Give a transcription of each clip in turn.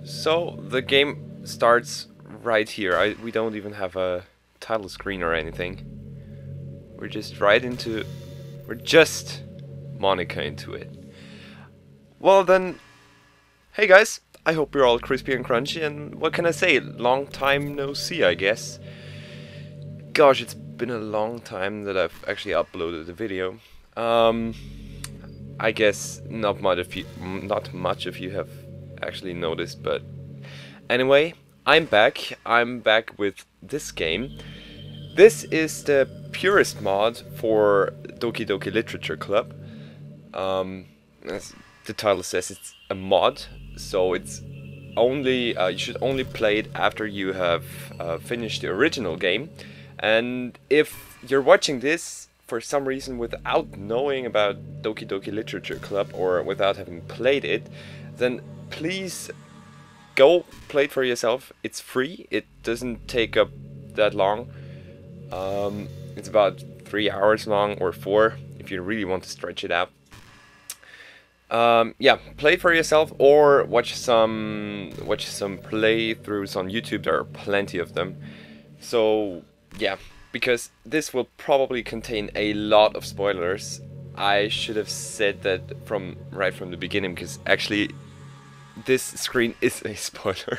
So the game starts right here. We don't even have a title screen or anything. We're just Monika into it. Well then, hey guys, I hope you're all crispy and crunchy, and what can I say, long time no see, I guess. Gosh, it's been a long time that I've actually uploaded a video. I guess not much of you have actually noticed, but anyway, I'm back. I'm back with this game. This is the Purist Mod for Doki Doki Literature Club. As the title says, it's a mod, so it's only you should only play it after you have finished the original game. And if you're watching this for some reason without knowing about Doki Doki Literature Club or without having played it, then please go play it for yourself. It's free. It doesn't take up that long. It's about 3 hours long, or 4 if you really want to stretch it out. Yeah, play it for yourself or watch some playthroughs on YouTube. There are plenty of them. So yeah, because this will probably contain a lot of spoilers. I should have said that right from the beginning, because actually this screen is a spoiler.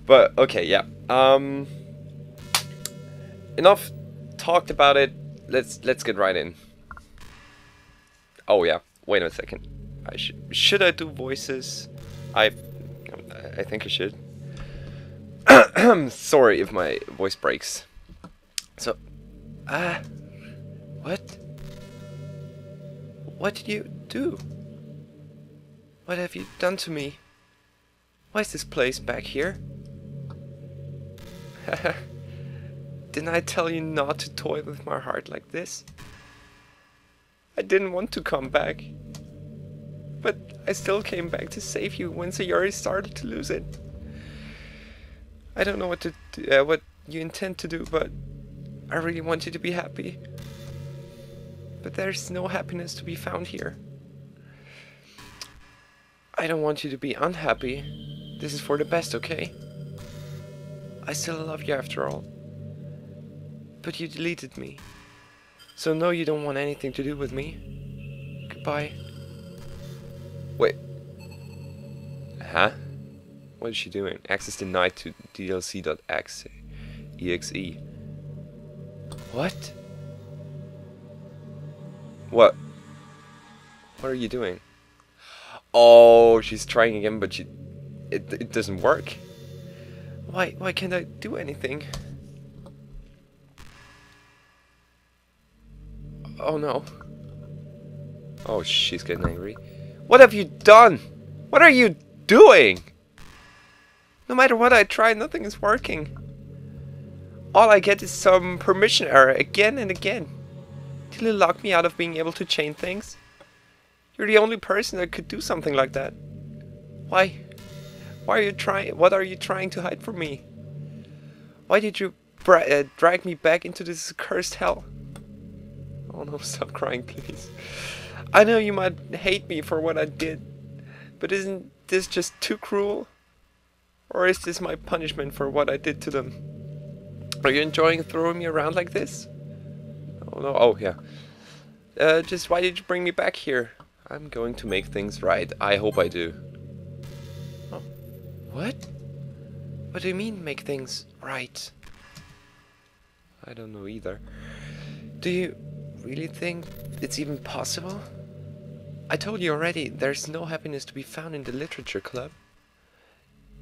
But okay, yeah. Enough talked about it. Let's get right in. Oh yeah, wait a second. Should I do voices? I think I should. Sorry if my voice breaks. So, what? What did you do? What have you done to me? Why is this place back here? Didn't I tell you not to toy with my heart like this? I didn't want to come back. But I still came back to save you when Sayori started to lose it. I don't know what you intend to do, but I really want you to be happy. But there's no happiness to be found here. I don't want you to be unhappy. This is for the best, okay? I still love you after all. But you deleted me. So no, you don't want anything to do with me. Goodbye. Wait. Huh? What is she doing? Access denied to DDLC.exe. What? What? What are you doing? Oh, she's trying again, but it doesn't work. Why can't I do anything? Oh no. Oh, she's getting angry. What have you done? What are you doing? No matter what I try, nothing is working. All I get is some permission error again and again. Till you lock me out of being able to chain things. You're the only person that could do something like that. Why? Why are you trying? What are you trying to hide from me? Why did you drag me back into this cursed hell? Oh no, stop crying, please. I know you might hate me for what I did, but isn't this just too cruel? Or is this my punishment for what I did to them? Are you enjoying throwing me around like this? Oh no, oh yeah. Just why did you bring me back here? I'm going to make things right. I hope I do. Oh. What? What do you mean, make things right? I don't know either. Do you really think it's even possible? I told you already, there's no happiness to be found in the literature club.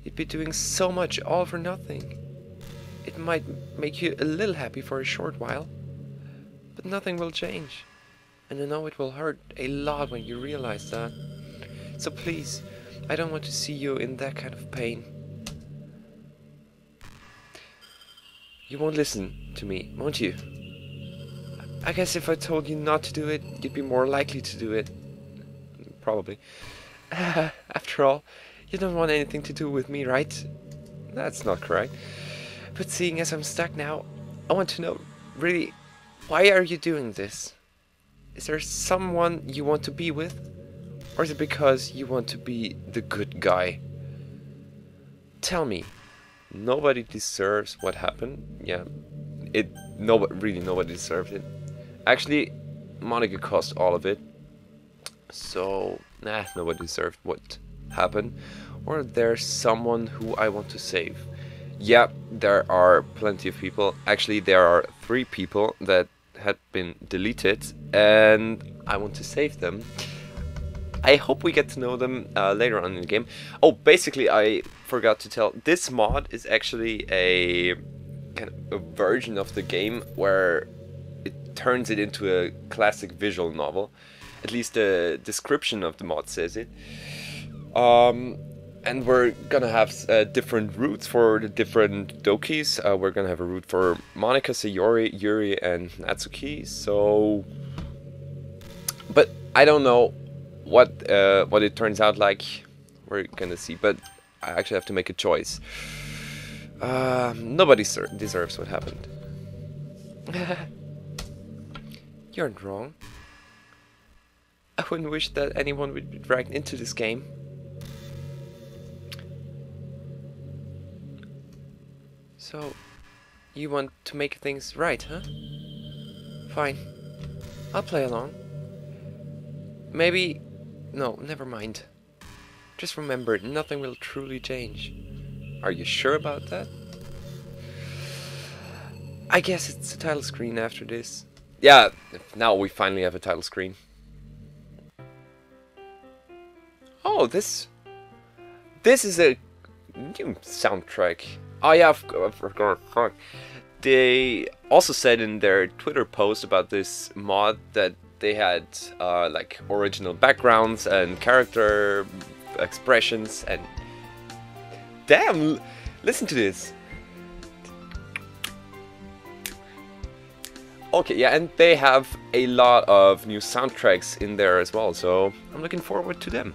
You'd be doing so much all for nothing. It might make you a little happy for a short while, but nothing will change. And I know it will hurt a lot when you realize that. So please, I don't want to see you in that kind of pain. You won't listen to me, won't you? I guess if I told you not to do it, you'd be more likely to do it. Probably. After all, you don't want anything to do with me, right? That's not correct. But seeing as I'm stuck now, I want to know, really, why are you doing this? Is there someone you want to be with? Or is it because you want to be the good guy? Tell me, nobody deserves what happened? Yeah, really nobody deserved it. Actually, Monika caused all of it. So, nah, nobody deserved what happened. Or there's someone who I want to save. Yeah, there are plenty of people. Actually, there are 3 people that had been deleted, and I want to save them. I hope we get to know them later on in the game. Oh, basically, I forgot to tell. This mod is actually a kind of a version of the game where it turns it into a classic visual novel. At least the description of the mod says it. And we're gonna have different routes for the different Dokis. We're gonna have a route for Monika, Sayori, Yuri, and Natsuki. So, but I don't know what it turns out like. We're gonna see. But I actually have to make a choice. Nobody deserves what happened. You're wrong. I wouldn't wish that anyone would be dragged into this game. So, you want to make things right, huh? Fine. I'll play along. Maybe... No, never mind. Just remember, nothing will truly change. Are you sure about that? I guess it's a title screen after this. Yeah, now we finally have a title screen. Oh, this is a new soundtrack. Oh yeah, I forgot. Fuck. They also said in their Twitter post about this mod that they had like original backgrounds and character expressions and damn, listen to this. Okay, yeah, and they have a lot of new soundtracks in there as well, so I'm looking forward to them.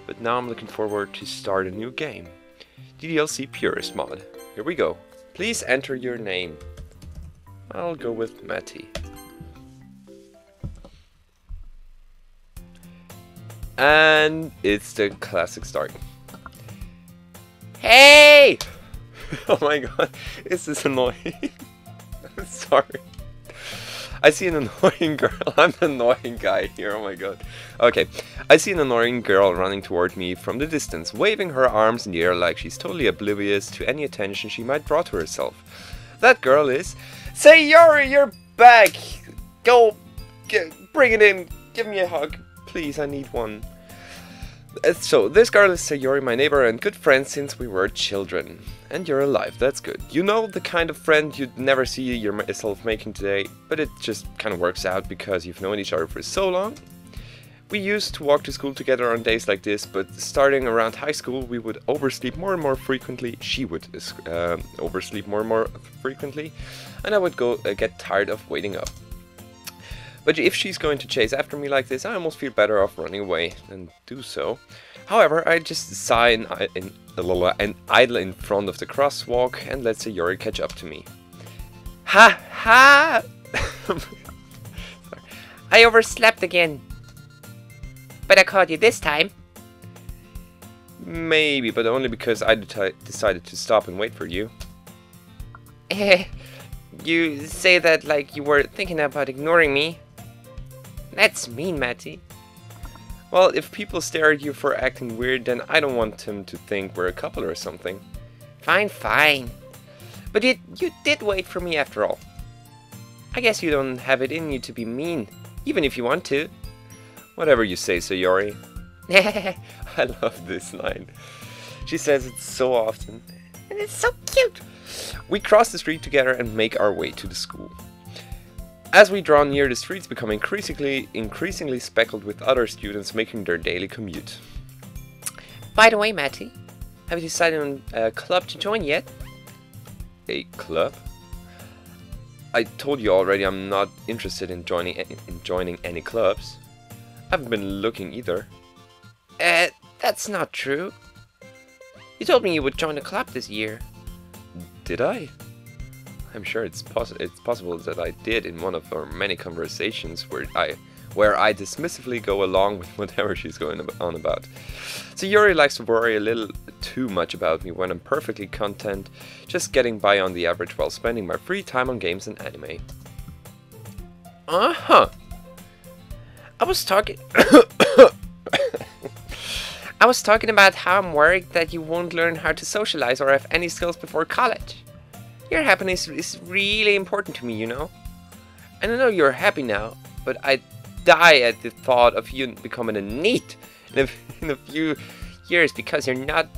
But now I'm looking forward to start a new game. DDLC Purist Mod. Here we go. Please enter your name. I'll go with Maty. And it's the classic start. Hey! Oh my god, this is annoying. I'm sorry. I see an annoying girl. I'm the annoying guy here, oh my god. Okay, I see an annoying girl running toward me from the distance, waving her arms in the air like she's totally oblivious to any attention she might draw to herself. That girl is... Sayori, you're back! Go, bring it in, give me a hug. Please, I need one. So, this girl is Sayori, my neighbor and good friend since we were children. And you're alive, that's good. You know, the kind of friend you'd never see yourself making today, but it just kind of works out because you've known each other for so long. We used to walk to school together on days like this, but starting around high school we would oversleep more and more frequently. She would oversleep more and more frequently, and I would get tired of waiting up. But if she's going to chase after me like this, I almost feel better off running away and do so. However, I just sigh and idle in front of the crosswalk and let Sayori catch up to me. Ha ha! I overslept again. But I caught you this time. Maybe, but only because I decided to stop and wait for you. You say that like you were thinking about ignoring me. That's mean, Maty. Well, if people stare at you for acting weird, then I don't want them to think we're a couple or something. Fine, fine. But you did wait for me after all. I guess you don't have it in you to be mean, even if you want to. Whatever you say, Sayori. I love this line. She says it so often. And it's so cute. We cross the street together and make our way to the school. As we draw near, the streets become increasingly speckled with other students making their daily commute. By the way, Maty, have you decided on a club to join yet? A club? I told you already I'm not interested in joining any clubs. I haven't been looking either. That's not true. You told me you would join a club this year. Did I? I'm sure it's possible that I did in one of our many conversations where I where I dismissively go along with whatever she's going on about. So Yuri likes to worry a little too much about me when I'm perfectly content, just getting by on the average while spending my free time on games and anime. I was talking about how I'm worried that you won't learn how to socialize or have any skills before college. Your happiness is really important to me, you know? And I know you're happy now, but I die at the thought of you becoming a NEET in a few years because you're not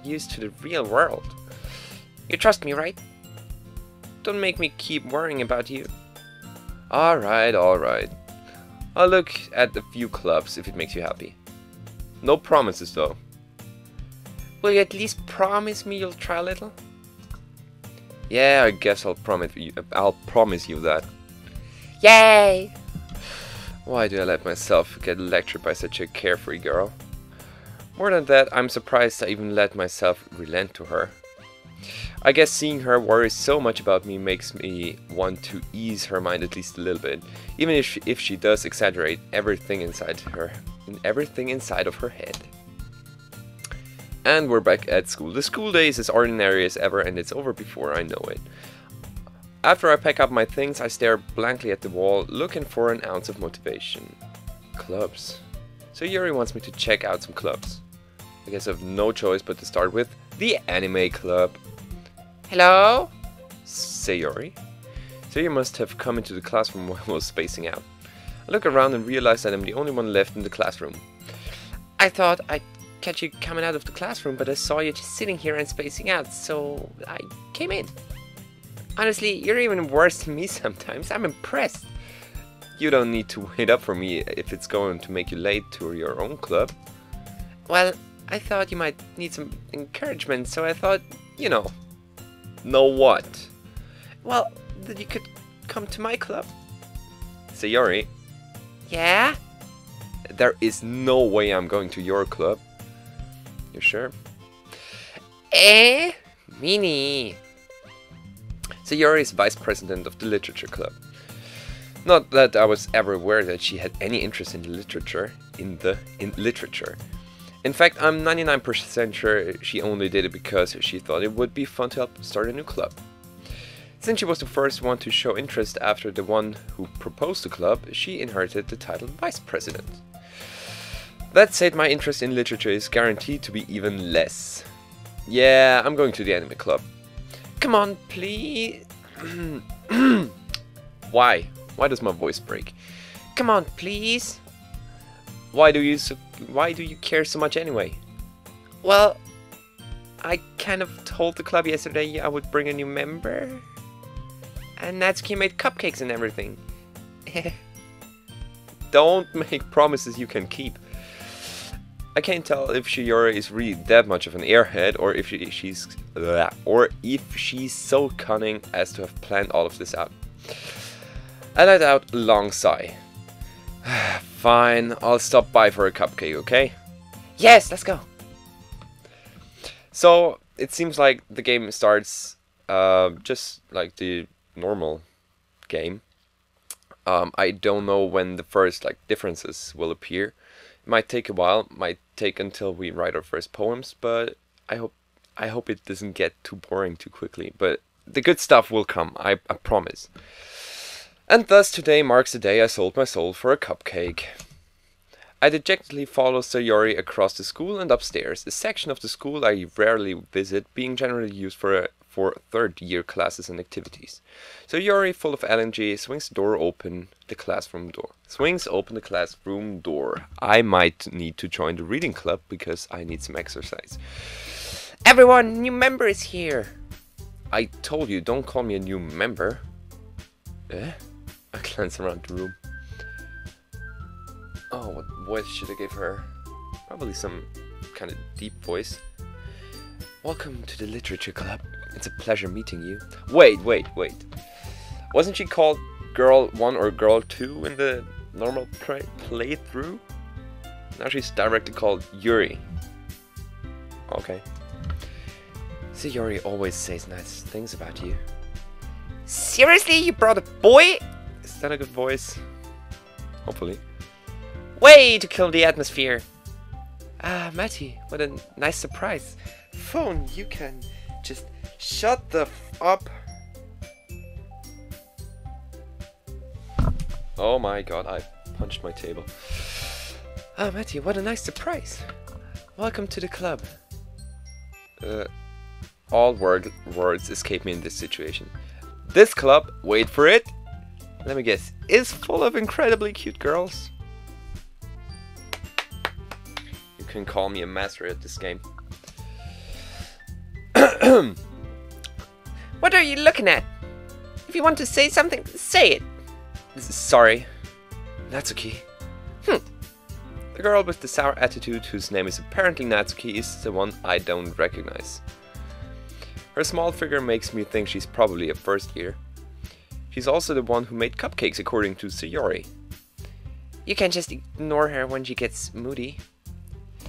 used to the real world. You trust me, right? Don't make me keep worrying about you. Alright. I'll look at a few clubs if it makes you happy. No promises though. Will you at least promise me you'll try a little? Yeah, I guess I'll promise you that. Yay! Why do I let myself get lectured by such a carefree girl? More than that, I'm surprised I even let myself relent to her. I guess seeing her worry so much about me makes me want to ease her mind at least a little bit, even if she does exaggerate everything inside of her head. And we're back at school. The school day is as ordinary as ever, and it's over before I know it. After I pack up my things, I stare blankly at the wall, looking for an ounce of motivation. Clubs. So Yuri wants me to check out some clubs. I guess I have no choice but to start with the anime club. Hello? Say Yuri. So you must have come into the classroom while I was spacing out. I look around and realize that I'm the only one left in the classroom. I thought I'd catch you coming out of the classroom, but I saw you just sitting here and spacing out, so I came in. Honestly, you're even worse than me sometimes. I'm impressed. You don't need to wait up for me if it's going to make you late to your own club. Well, I thought you might need some encouragement, so I thought, you know. Know what? Well, that you could come to my club. Sayori. Yeah? There is no way I'm going to your club. You sure? Mini. Sayori is vice president of the literature club. Not that I was ever aware that she had any interest in literature. In literature. In fact, I'm 99% sure she only did it because she thought it would be fun to help start a new club. Since she was the first one to show interest after the one who proposed the club, she inherited the title vice president. That said, my interest in literature is guaranteed to be even less. Yeah, I'm going to the anime club. Come on, please. Why? Why does my voice break? Come on, please. Why do you care so much anyway? Well, I kind of told the club yesterday I would bring a new member. And Natsuki made cupcakes and everything. Don't make promises you can keep. I can't tell if Shiora is really that much of an airhead, or if she's so cunning as to have planned all of this out. I let out a long sigh. Fine, I'll stop by for a cupcake, okay? Yes, let's go! So, it seems like the game starts just like the normal game. I don't know when the first differences will appear. It might take a while, might take until we write our first poems, but I hope it doesn't get too boring too quickly. But the good stuff will come, I promise. And thus today marks the day I sold my soul for a cupcake. I dejectedly follow Sayori across the school and upstairs, a section of the school I rarely visit, being generally used for third-year classes and activities. Sayori, full of energy, swings open the classroom door. I might need to join the reading club because I need some exercise. Everyone, new member is here! I told you, don't call me a new member. I glance around the room. Oh, what voice should I give her? Probably some kind of deep voice. Welcome to the literature club. It's a pleasure meeting you. Wait. Wasn't she called Girl 1 or Girl 2 in the normal playthrough? Now she's directly called Yuri. Okay. Sayori always says nice things about you. Seriously? You brought a boy? Is that a good voice? Hopefully. Way to kill the atmosphere! Ah, Matty, what a nice surprise. Phone, you can just shut the f up. Oh my god, I punched my table. Ah, Matty, what a nice surprise. Welcome to the club. All words escape me in this situation. This club, wait for it, let me guess, is full of incredibly cute girls. You can call me a master at this game. What are you looking at? If you want to say something, say it. Sorry. Natsuki. The girl with the sour attitude, whose name is apparently Natsuki, is the one I don't recognize. Her small figure makes me think she's probably a first year. She's also the one who made cupcakes, according to Sayori. You can just ignore her when she gets moody.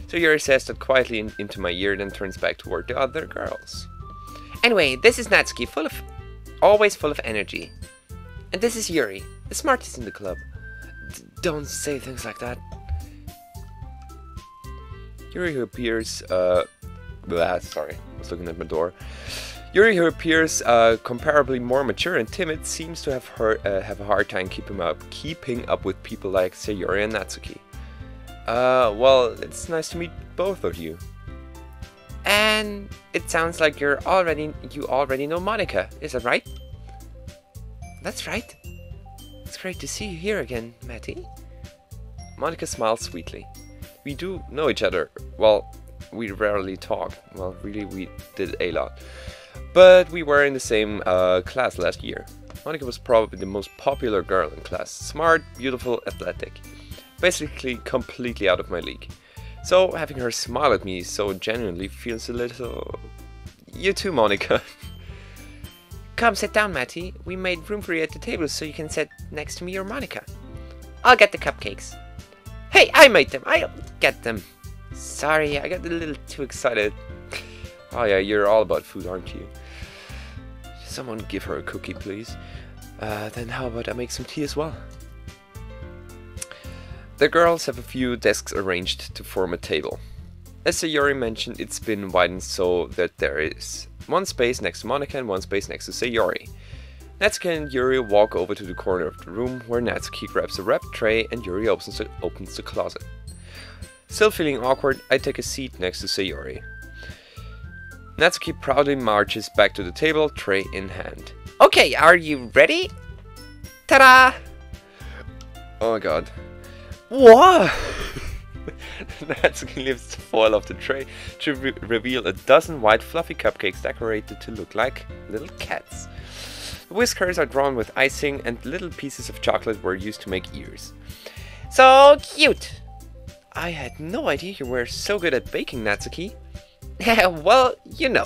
Sayori says that quietly into my ear, then turns back toward the other girls. Anyway, this is Natsuki, always full of energy. And this is Yuri, the smartest in the club. Don't say things like that. Yuri, who appears, sorry, I was looking at my door. Yuri, who appears comparably more mature and timid, seems to have a hard time keeping up with people like Sayori and Natsuki. Well, it's nice to meet both of you. And it sounds like you already know Monika, is that right? That's right. It's great to see you here again, Matty. Monika smiles sweetly. We do know each other. Well, we rarely talk. Well, really, we did a lot. But we were in the same class last year. Monika was probably the most popular girl in class. Smart, beautiful, athletic. Basically completely out of my league. So having her smile at me so genuinely feels a little... You too, Monika. Come sit down, Matty. We made room for you at the table so you can sit next to me or Monika. I'll get the cupcakes. Hey, I made them. I'll get them. Sorry, I got a little too excited. Oh yeah, you're all about food, aren't you? Someone give her a cookie, please. Then how about I make some tea as well? The girls have a few desks arranged to form a table. As Sayori mentioned, it's been widened so that there is one space next to Monika and one space next to Sayori. Natsuki and Yuri walk over to the corner of the room where Natsuki grabs a wrapped tray and Yuri opens the closet. Still feeling awkward, I take a seat next to Sayori. Natsuki proudly marches back to the table, tray in hand. Okay, are you ready? Ta-da! Oh my god. What? Natsuki lifts the foil of the tray to reveal a dozen white fluffy cupcakes decorated to look like little cats. The whiskers are drawn with icing and little pieces of chocolate were used to make ears. So cute! I had no idea you were so good at baking, Natsuki. Well, you know.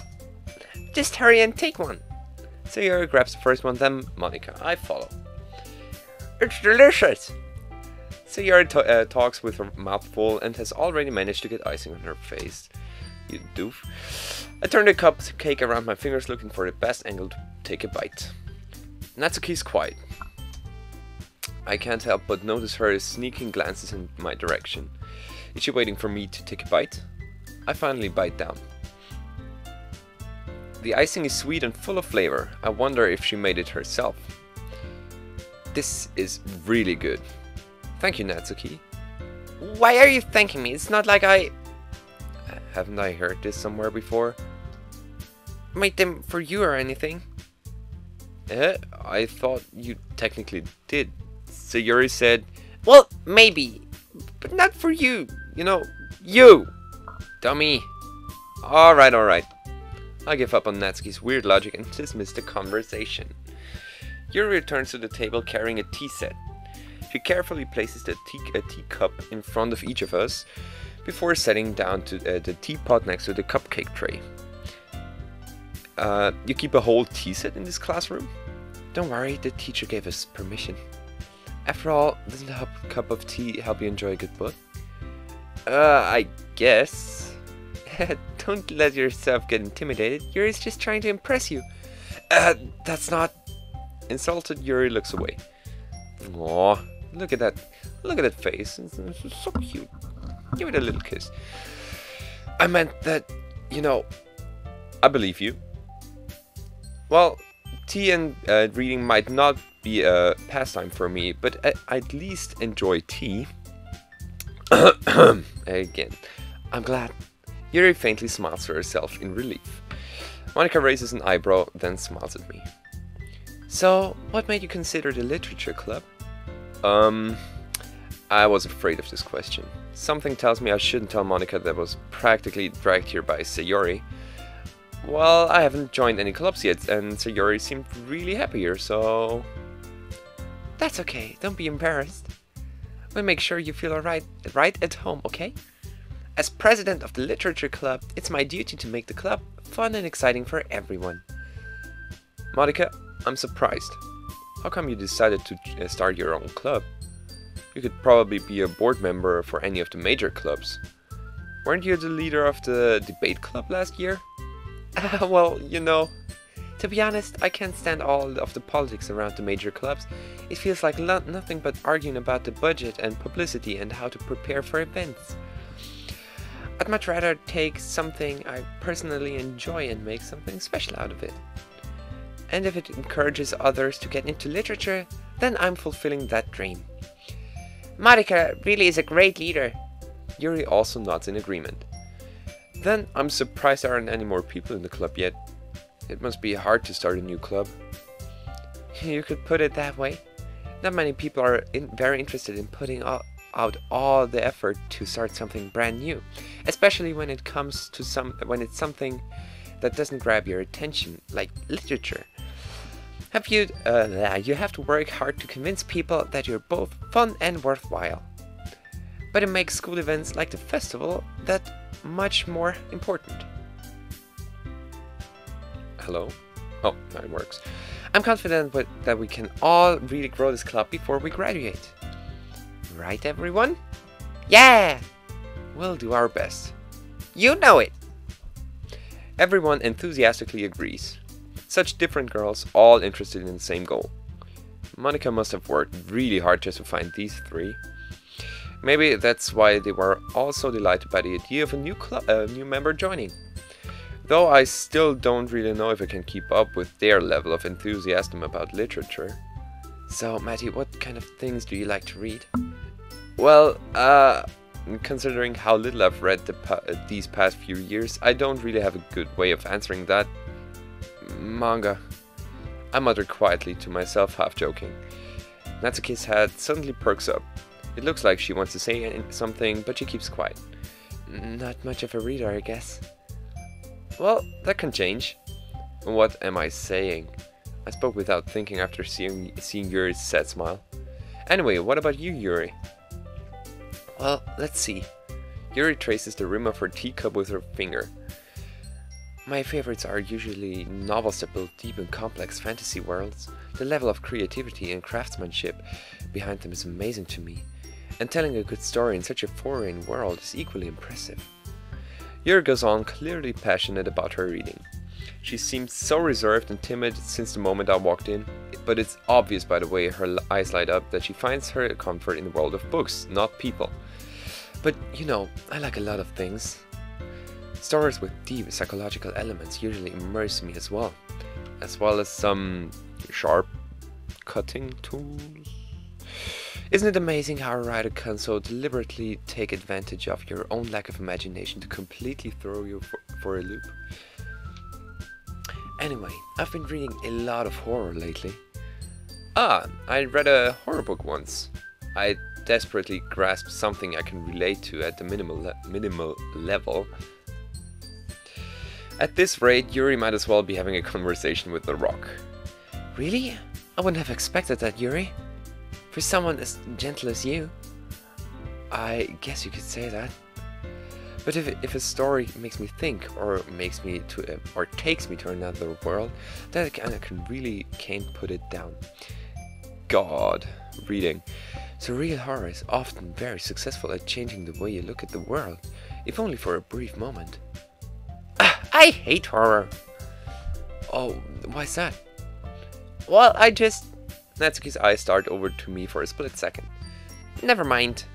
Just hurry and take one. Sayori grabs the first one, then Monika. I follow. It's delicious! Sayori talks with her mouth full and has already managed to get icing on her face. You doof. I turn the cupcake around my fingers looking for the best angle to take a bite. Natsuki's quiet. I can't help but notice her sneaking glances in my direction. Is she waiting for me to take a bite? I finally bite down. The icing is sweet and full of flavor. I wonder if she made it herself. This is really good. Thank you, Natsuki. Why are you thanking me? It's not like I... Haven't I heard this somewhere before? Made them for you or anything? I thought you technically did. Sayori said, well, maybe, but not for you. You know, you! Dummy. Alright. I give up on Natsuki's weird logic and dismiss the conversation. Yuri returns to the table carrying a tea set. She carefully places a teacup in front of each of us before setting down to the teapot next to the cupcake tray. You keep a whole tea set in this classroom? Don't worry, the teacher gave us permission. After all, doesn't a cup of tea help you enjoy a good book? I guess. Don't let yourself get intimidated. Yuri's just trying to impress you. That's not... Insulted, Yuri looks away. Aw, look at that Look at that face. It's so cute. Give it a little kiss. I meant that, you know, I believe you. Well, tea and reading might not be a pastime for me, but I at least enjoy tea. Again, I'm glad. Yuri faintly smiles to herself in relief. Monika raises an eyebrow, then smiles at me. So, what made you consider the literature club? I was afraid of this question. Something tells me I shouldn't tell Monika that I was practically dragged here by Sayori. Well, I haven't joined any clubs yet, and Sayori seemed really happy here, so... That's okay, don't be embarrassed. We'll make sure you feel right at home, okay? As president of the literature club, it's my duty to make the club fun and exciting for everyone. Monika, I'm surprised. How come you decided to start your own club? You could probably be a board member for any of the major clubs. Weren't you the leader of the debate club last year? Well, you know, to be honest, I can't stand all of the politics around the major clubs. It feels like nothing but arguing about the budget and publicity and how to prepare for events. I'd much rather take something I personally enjoy and make something special out of it. And if it encourages others to get into literature, then I'm fulfilling that dream. Monika really is a great leader. Yuri also nods in agreement. Then I'm surprised there aren't any more people in the club yet. It must be hard to start a new club. You could put it that way. Not many people are very interested in putting out all the effort to start something brand new, especially when it comes to it's something that doesn't grab your attention, like literature. You have to work hard to convince people that you're both fun and worthwhile. But it makes school events like the festival that much more important. Hello? Oh, now it works. I'm confident that we can all really grow this club before we graduate. Right, everyone? Yeah! We'll do our best. You know it! Everyone enthusiastically agrees. Such different girls, all interested in the same goal. Monika must have worked really hard just to find these three. Maybe that's why they were all so delighted by the idea of a new member joining. Though I still don't really know if I can keep up with their level of enthusiasm about literature. So, Matty, what kind of things do you like to read? Well, considering how little I've read these past few years, I don't really have a good way of answering that. Manga. I muttered quietly to myself, half joking. Natsuki's head suddenly perks up. It looks like she wants to say something, but she keeps quiet. Not much of a reader, I guess. Well, that can change. What am I saying? I spoke without thinking after seeing Yuri's sad smile. Anyway, what about you, Yuri? Well, let's see. Yuri traces the rim of her teacup with her finger. My favorites are usually novels that build deep and complex fantasy worlds. The level of creativity and craftsmanship behind them is amazing to me, and telling a good story in such a foreign world is equally impressive. Yuri goes on, clearly passionate about her reading. She seemed so reserved and timid since the moment I walked in, but it's obvious by the way her eyes light up that she finds her comfort in the world of books, not people. But, you know, I like a lot of things. Stories with deep psychological elements usually immerse me as well as some sharp cutting tools. Isn't it amazing how a writer can so deliberately take advantage of your own lack of imagination to completely throw you for a loop? Anyway, I've been reading a lot of horror lately. I read a horror book once. I desperately grasped something I can relate to at the minimal level. At this rate, Yuri might as well be having a conversation with the rock. Really? I wouldn't have expected that, Yuri. For someone as gentle as you. I guess you could say that. But if a story makes me think, or takes me to another world, then I can't put it down. God, reading. Surreal horror is often very successful at changing the way you look at the world, if only for a brief moment. I hate horror. Oh, why's that? Well, Natsuki's eyes start over to me for a split second. Never mind.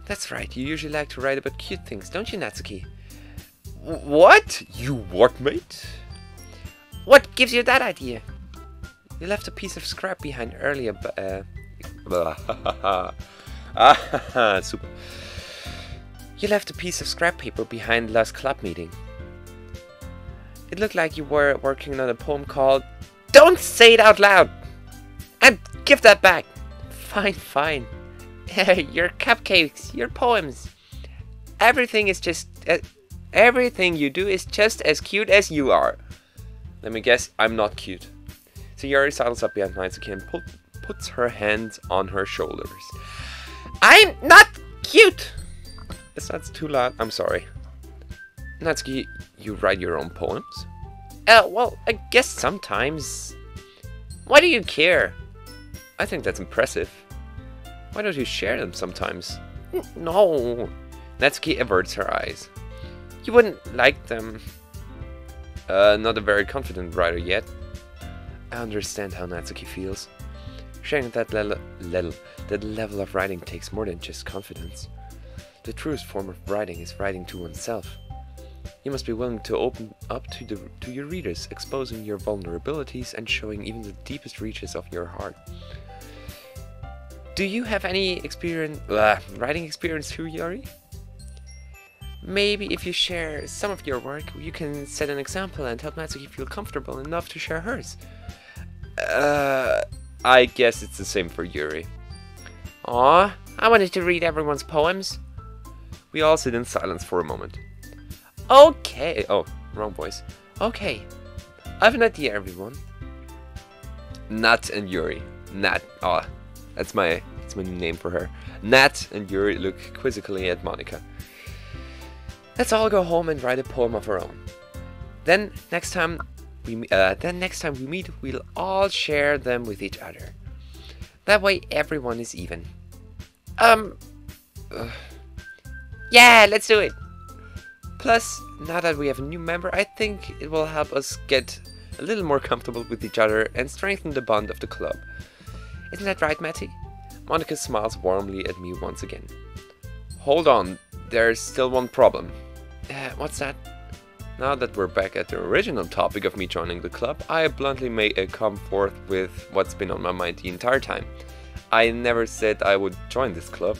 That's right, you usually like to write about cute things, don't you, Natsuki? What? You what, mate? What gives you that idea? You left a piece of scrap behind earlier, but super. You left a piece of scrap paper behind last club meeting. It looked like you were working on a poem called... Don't say it out loud! And give that back! Fine, fine. Your cupcakes, your poems. Everything is just... everything you do is just as cute as you are. Let me guess, I'm not cute. So Yuri sidles up behind Natsuki and puts her hands on her shoulders. I'm not cute! It's not too loud, I'm sorry. Natsuki, you write your own poems? Well, I guess sometimes. Why do you care? I think that's impressive. Why don't you share them sometimes? No. Natsuki averts her eyes. You wouldn't like them. Not a very confident writer yet. I understand how Natsuki feels. Sharing that level of writing takes more than just confidence. The truest form of writing is writing to oneself. You must be willing to open up to your readers, exposing your vulnerabilities and showing even the deepest reaches of your heart. Do you have any writing experience too, Yuri? Maybe if you share some of your work, you can set an example and help Natsuki feel comfortable enough to share hers. I guess it's the same for Yuri. Aw, I wanted to read everyone's poems. We all sit in silence for a moment. Okay. Oh, wrong voice. Okay. I have an idea, everyone. Nat and Yuri. Nat. Oh, that's my new name for her. Nat and Yuri look quizzically at Monika. Let's all go home and write a poem of our own. Then next time we meet, we'll all share them with each other. That way, everyone is even. Yeah, let's do it. Plus, now that we have a new member, I think it will help us get a little more comfortable with each other and strengthen the bond of the club. Isn't that right, Matty? Monika smiles warmly at me once again. Hold on, there's still one problem. What's that? Now that we're back at the original topic of me joining the club, I bluntly may come forth with what's been on my mind the entire time. I never said I would join this club.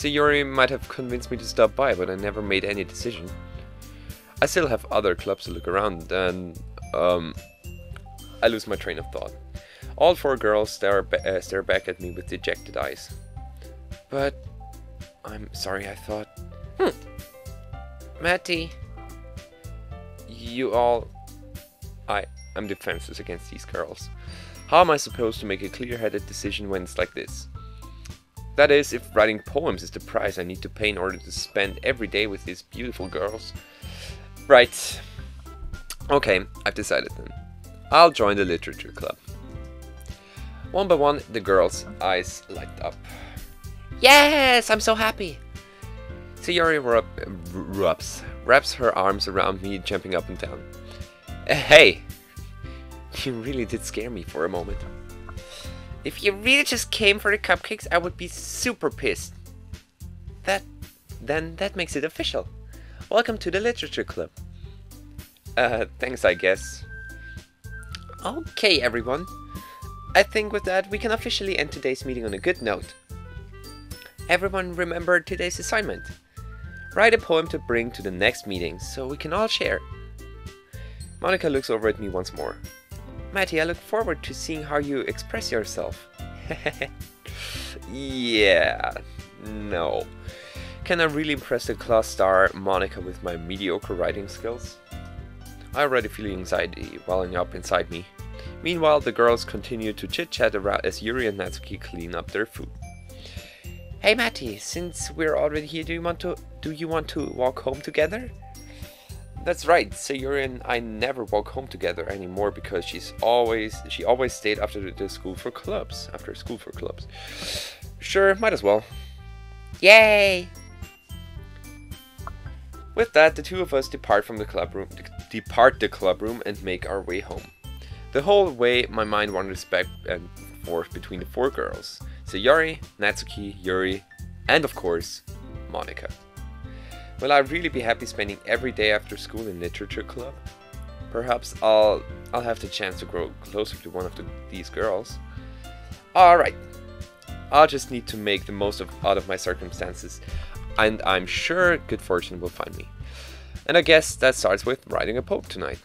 Yuri might have convinced me to stop by, but I never made any decision. I still have other clubs to look around, and I lose my train of thought. All four girls stare back at me with dejected eyes. But I'm sorry, I thought. Matty, I'm defenseless against these girls. How am I supposed to make a clear-headed decision when it's like this? That is, if writing poems is the price I need to pay in order to spend every day with these beautiful girls. Right. Okay, I've decided then. I'll join the literature club. One by one, the girls' eyes light up. Yes, I'm so happy. Yuri wraps her arms around me, jumping up and down. Hey, you really did scare me for a moment. If you really just came for the cupcakes, I would be super pissed. Then that makes it official. Welcome to the literature club. Thanks, I guess. Okay, everyone. I think with that, we can officially end today's meeting on a good note. Everyone remember today's assignment. Write a poem to bring to the next meeting, so we can all share. Monika looks over at me once more. Matty, I look forward to seeing how you express yourself. Yeah, no. Can I really impress the class star Monika with my mediocre writing skills? I already feel anxiety welling up inside me. Meanwhile, the girls continue to chit-chat around as Yuri and Natsuki clean up their food. Hey Matty, since we're already here, do you want to walk home together? That's right, Yuri and I never walk home together anymore because she always stayed after school for clubs. Sure, might as well. Yay! With that, the two of us depart the club room and make our way home. The whole way, my mind wanders back and forth between the four girls. Sayori, Natsuki, Yuri, and of course, Monika. Will I really be happy spending every day after school in literature club? Perhaps I'll have the chance to grow closer to one of these girls. Alright, I'll just need to make the most out of my circumstances, and I'm sure good fortune will find me. And I guess that starts with writing a poem tonight.